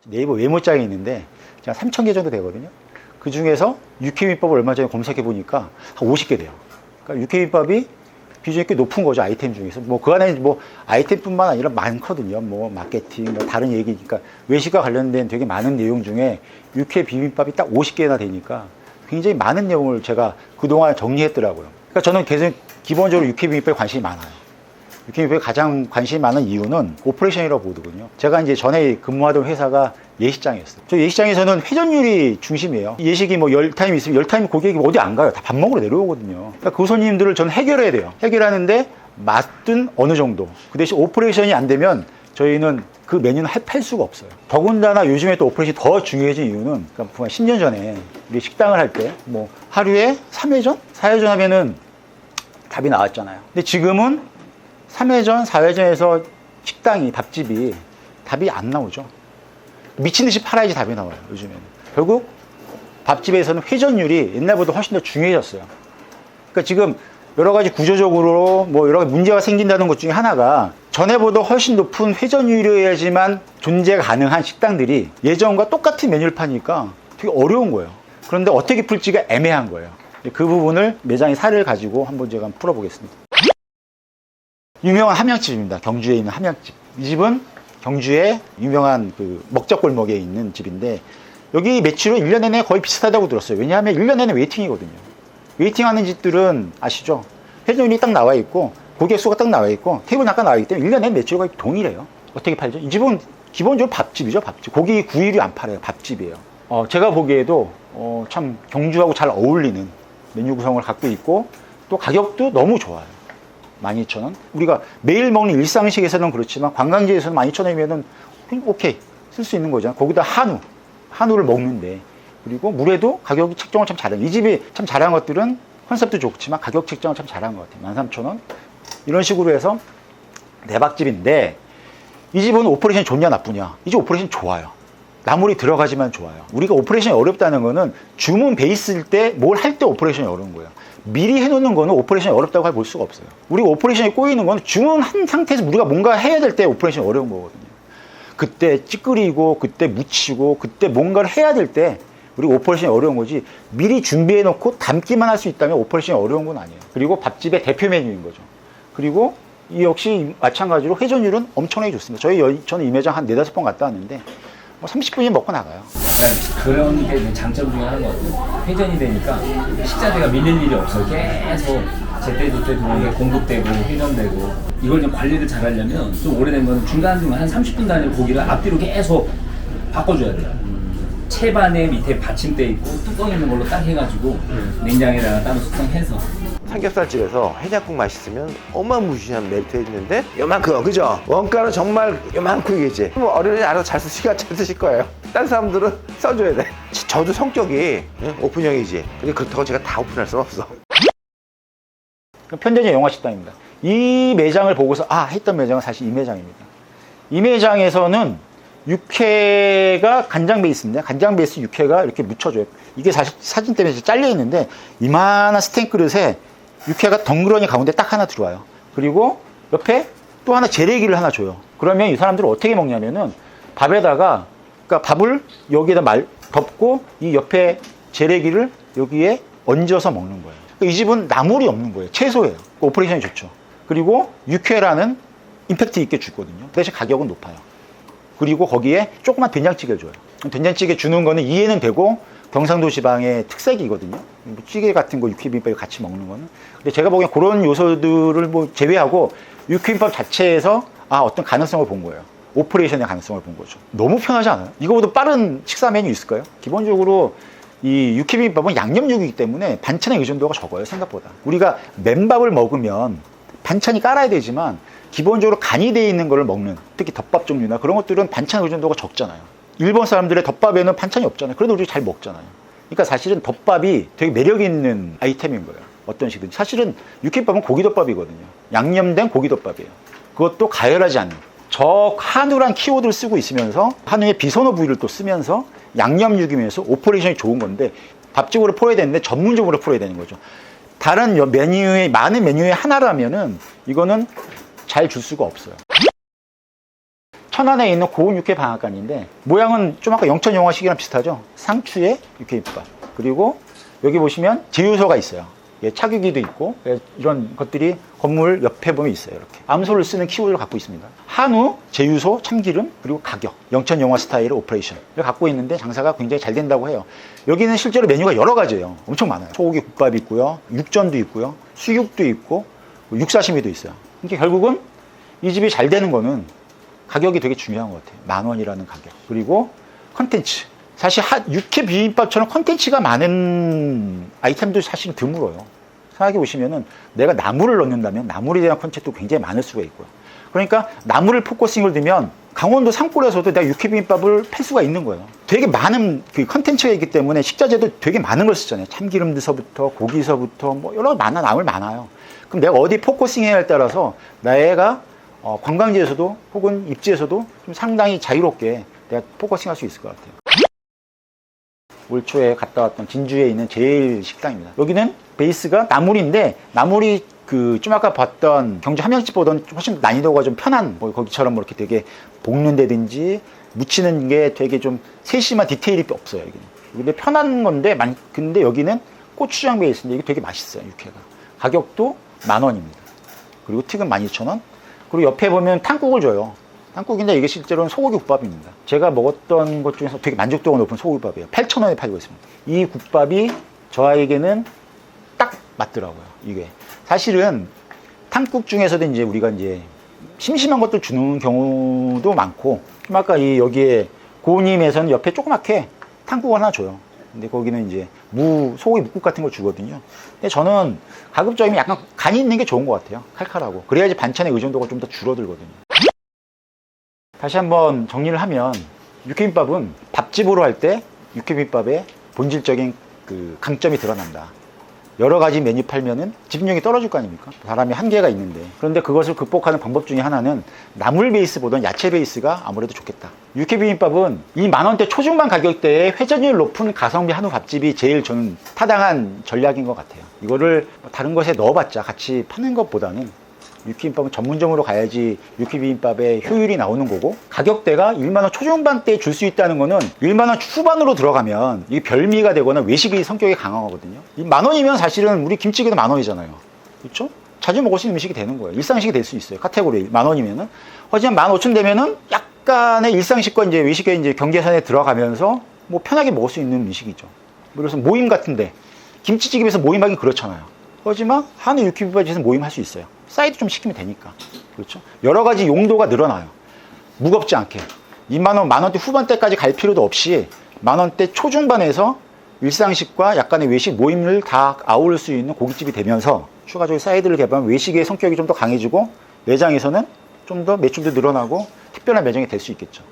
네이버 메모장에 있는데 제가 3,000개 정도 되거든요. 그 중에서 육회비법을 얼마 전에 검색해 보니까 한 50개 돼요. 그러니까 육회비법이 비중이 꽤 높은 거죠. 아이템 중에서. 뭐 그 안에 뭐 아이템뿐만 아니라 많거든요. 뭐 마케팅, 뭐 다른 얘기니까 외식과 관련된 되게 많은 내용 중에 육회 비빔밥이 딱 50개나 되니까 굉장히 많은 내용을 제가 그동안 정리했더라고요. 그러니까 저는 계속 기본적으로 육회 비빔밥에 관심이 많아요. 육회 비빔밥에 가장 관심이 많은 이유는 오퍼레이션이라고 보거든요. 제가 이제 전에 근무하던 회사가 예식장이었어요. 저 예식장에서는 회전율이 중심이에요. 예식이 뭐 10타임 있으면 10타임 고객이 어디 안 가요. 다 밥 먹으러 내려오거든요. 그러니까 그 손님들을 저는 해결해야 돼요. 해결하는데 맛은 어느 정도. 그 대신 오퍼레이션이 안 되면 저희는 그 메뉴는 팔 수가 없어요. 더군다나 요즘에 또 오퍼레이션이 더 중요해진 이유는, 그러니까 10년 전에 우리 식당을 할 때 뭐 하루에 3회전? 4회전 하면은 답이 나왔잖아요. 근데 지금은 3회전, 4회전에서 식당이, 밥집이 답이 안 나오죠. 미친 듯이 팔아야지 답이 나와요, 요즘에는. 결국 밥집에서는 회전율이 옛날보다 훨씬 더 중요해졌어요. 그러니까 지금 여러 가지 구조적으로 뭐 여러 가지 문제가 생긴다는 것 중에 하나가 전에보다 훨씬 높은 회전율이어야지만 존재 가능한 식당들이 예전과 똑같은 메뉴를 파니까 되게 어려운 거예요. 그런데 어떻게 풀지가 애매한 거예요. 그 부분을 매장의 사례를 가지고 한번 제가 풀어보겠습니다. 유명한 함양집입니다. 경주에 있는 함양집. 이 집은 경주의 유명한 그 먹자골목에 있는 집인데, 여기 매출은 1년 내내 거의 비슷하다고 들었어요. 왜냐하면 1년 내내 웨이팅이거든요. 웨이팅하는 집들은 아시죠? 회전율이 딱 나와 있고 고객 수가 딱 나와 있고 테이블 잠깐 나와 있기 때문에 1년 내내 매출이 거의 동일해요. 어떻게 팔죠? 이 집은 기본적으로 밥집이죠. 밥집. 고기 구이를 안 팔아요. 밥집이에요. 제가 보기에도 참 경주하고 잘 어울리는 메뉴 구성을 갖고 있고, 또 가격도 너무 좋아요. 12,000원. 우리가 매일 먹는 일상식에서는 그렇지만 관광지에서는 12,000원이면은 오케이, 쓸 수 있는 거잖아요. 거기다 한우를 먹는데, 그리고 물에도 가격이 책정을 참 잘해요. 이 집이 참 잘한 것들은 컨셉도 좋지만 가격 책정을 참 잘한 것 같아요. 13,000원. 이런 식으로 해서 대박집인데, 이 집은 오퍼레이션이 좋냐 나쁘냐? 이 집 오퍼레이션 좋아요. 나물이 들어가지만 좋아요. 우리가 오퍼레이션이 어렵다는 거는 주문 베이스일 때 뭘 할 때 오퍼레이션이 어려운 거예요. 미리 해놓는 거는 오퍼레이션이 어렵다고 볼 수가 없어요. 우리가 오퍼레이션이 꼬이는 거는 주문한 상태에서 우리가 뭔가 해야 될 때 오퍼레이션이 어려운 거거든요. 그때 찌끄리고, 그때 묻히고, 그때 뭔가를 해야 될 때 우리 오퍼레이션이 어려운 거지, 미리 준비해 놓고 담기만 할 수 있다면 오퍼레이션이 어려운 건 아니에요. 그리고 밥집의 대표 메뉴인 거죠. 그리고 이 역시 마찬가지로 회전율은 엄청나게 좋습니다. 저는 이 매장 한 4-5번 갔다 왔는데 뭐 30분이면 먹고 나가요. 그런 게 장점 중에 하나인 것 같아요. 회전이 되니까 식자재가 밀릴 일이 없어요. 계속 제때제때 들어오는 게 공급되고 회전되고, 이걸 좀 관리를 잘 하려면 좀 오래된 거는 중간중간 한 30분 단위로 고기를 앞뒤로 계속 바꿔줘야 돼요. 채반에 밑에 받침대 있고 뚜껑 있는 걸로 딱 해가지고 냉장에다가 따로 숙성해서. 삼겹살집에서 해장국 맛있으면 어마무시한 메리트 있는데 요만큼, 그죠? 원가는 정말 요만큼이겠지. 뭐 어린이 알아서 잘 쓰실 거예요. 딴 사람들은 써줘야 돼. 저도 성격이 오픈형이지. 근데 그렇다고 제가 다 오픈할 수는 없어. 편전의 영화식당입니다. 이 매장을 보고서 했던 매장은 사실 이 매장입니다. 이 매장에서는 육회가 간장 베이스인데, 간장 베이스 육회가 이렇게 묻혀줘요. 이게 사실 사진 때문에 잘려 있는데, 이만한 스텐 그릇에 육회가 덩그러니 가운데 딱 하나 들어와요. 그리고 옆에 또 하나 재래기를 하나 줘요. 그러면 이 사람들은 어떻게 먹냐면은 밥에다가, 그러니까 밥을 여기에다 덮고 이 옆에 재래기를 여기에 얹어서 먹는 거예요. 그러니까 이 집은 나물이 없는 거예요. 채소예요. 오퍼레이션이 좋죠. 그리고 육회라는 임팩트 있게 주거든요. 대신 가격은 높아요. 그리고 거기에 조그만 된장찌개를 줘요. 된장찌개 주는 거는 이해는 되고 경상도 지방의 특색이거든요. 뭐 찌개 같은 거 육회비빔밥에 같이 먹는 거는. 근데 제가 보기엔 그런 요소들을 뭐 제외하고 육회비빔밥 자체에서 어떤 가능성을 본 거예요. 오퍼레이션의 가능성을 본 거죠. 너무 편하지 않아요? 이거보다 빠른 식사 메뉴 있을까요? 기본적으로 이 육회비빔밥은 양념육이기 때문에 반찬의 의존도가 적어요, 생각보다. 우리가 맨밥을 먹으면 반찬이 깔아야 되지만 기본적으로 간이 되어 있는 거를 먹는, 특히 덮밥 종류나 그런 것들은 반찬 의존도가 적잖아요. 일본 사람들의 덮밥에는 반찬이 없잖아요. 그래도 우리 잘 먹잖아요. 그러니까 사실은 덮밥이 되게 매력 있는 아이템인 거예요. 어떤 식이든. 사실은 육회밥은 고기덮밥이거든요. 양념된 고기덮밥이에요. 그것도 가열하지 않는. 저 한우란 키워드를 쓰고 있으면서 한우의 비선호 부위를 또 쓰면서 양념육이면서 오퍼레이션이 좋은 건데, 밥집으로 풀어야 되는데 전문적으로 풀어야 되는 거죠. 다른 메뉴의, 많은 메뉴의 하나라면은 이거는 잘 줄 수가 없어요. 천안에 있는 고운 육회 방앗간인데 모양은 좀 아까 영천 영화식이랑 비슷하죠. 상추에 육회비법. 그리고 여기 보시면 제휴소가 있어요. 예, 차규기도 있고 예, 이런 것들이 건물 옆에 보면 있어요. 이렇게 암소를 쓰는 키워드를 갖고 있습니다. 한우, 제휴소, 참기름, 그리고 가격, 영천 영화 스타일의 오퍼레이션을 갖고 있는데 장사가 굉장히 잘 된다고 해요. 여기는 실제로 메뉴가 여러 가지예요. 엄청 많아요. 소고기 국밥이 있고요, 육전도 있고요, 수육도 있고 육사시미도 있어요. 그러니까 결국은 이 집이 잘 되는 거는 가격이 되게 중요한 것 같아요. 10,000원이라는 가격. 그리고 컨텐츠. 사실 육회 비빔밥처럼 컨텐츠가 많은 아이템도 사실 드물어요. 생각해 보시면은 내가 나물을 넣는다면 나물에 대한 컨텐츠도 굉장히 많을 수가 있고요. 그러니까 나물을 포커싱을 두면 강원도 산골에서도 내가 육회 비빔밥을 팔 수가 있는 거예요. 되게 많은 그 컨텐츠가 있기 때문에 식자재도 되게 많은 걸 쓰잖아요. 참기름서부터 고기서부터 뭐 여러 나물 많아요. 그럼 내가 어디 포커싱 해야 할 따라서 내가 관광지에서도 혹은 입지에서도 좀 상당히 자유롭게 내가 포커싱 할 수 있을 것 같아요. 올 초에 갔다 왔던 진주에 있는 제일 식당입니다. 여기는 베이스가 나물인데 나물이 좀 아까 봤던 경주 함양집보다는 훨씬 난이도가 좀 편한 뭐 거기처럼 뭐 이렇게 되게 볶는다든지 무치는 게 되게 좀 세심한 디테일이 없어요. 여기는. 근데 편한 건데 근데 여기는 고추장 베이스인데 이게 되게 맛있어요. 육회가. 가격도 10,000원입니다. 그리고 튀금 12,000원. 그리고 옆에 보면 탕국을 줘요. 탕국인데 이게 실제로는 소고기 국밥입니다. 제가 먹었던 것 중에서 되게 만족도가 높은 소고기 국밥이에요. 8,000원에 팔고 있습니다. 이 국밥이 저에게는 딱 맞더라고요. 이게 사실은 탕국 중에서도 이제 우리가 이제 심심한 것들 주는 경우도 많고, 아까 여기에 고님에서는 옆에 조그맣게 탕국 하나 줘요. 근데 거기는 이제 소고기 묵국 같은 걸 주거든요. 근데 저는 가급적이면 약간 간이 있는 게 좋은 것 같아요. 칼칼하고. 그래야지 반찬의 의존도가 좀 더 줄어들거든요. 다시 한번 정리를 하면 육회비빔밥은 밥집으로 할 때 육회비빔밥의 본질적인 그 강점이 드러난다. 여러 가지 메뉴 팔면은 집중력이 떨어질 거 아닙니까? 사람이 한계가 있는데. 그런데 그것을 극복하는 방법 중에 하나는 나물 베이스보다는 야채 베이스가 아무래도 좋겠다. 육회비빔밥은 이 10,000원대 초중반 가격대에 회전율 높은 가성비 한우 밥집이 제일 저는 타당한 전략인 것 같아요. 이거를 다른 것에 넣어봤자 같이 파는 것보다는 육회비빔밥은 전문점으로 가야지 육회비빔밥의 효율이 나오는 거고, 가격대가 10,000원 초중반대에 줄 수 있다는 거는 10,000원 후반으로 들어가면 이게 별미가 되거나 외식의 성격이 강하거든요. 10,000원이면 사실은 우리 김치찌개도 10,000원이잖아요. 그렇죠? 자주 먹을 수 있는 음식이 되는 거예요. 일상식이 될 수 있어요. 카테고리 10,000원이면은. 하지만 15,000원 되면은 약간의 일상식과 이제 외식의 이제 경계선에 들어가면서 뭐 편하게 먹을 수 있는 음식이죠. 그래서 모임 같은데 김치찌개에서 모임하기 그렇잖아요. 하지만 한우 육회비빔밥에서 모임할 수 있어요. 사이드 좀 시키면 되니까. 그렇죠? 여러 가지 용도가 늘어나요. 무겁지 않게. 20,000원, 10,000원대 후반대까지 갈 필요도 없이 10,000원대 초중반에서 일상식과 약간의 외식 모임을 다 아우를 수 있는 고깃집이 되면서 추가적인 사이드를 개발하면 외식의 성격이 좀 더 강해지고 매장에서는 좀 더 매출도 늘어나고 특별한 매장이 될 수 있겠죠.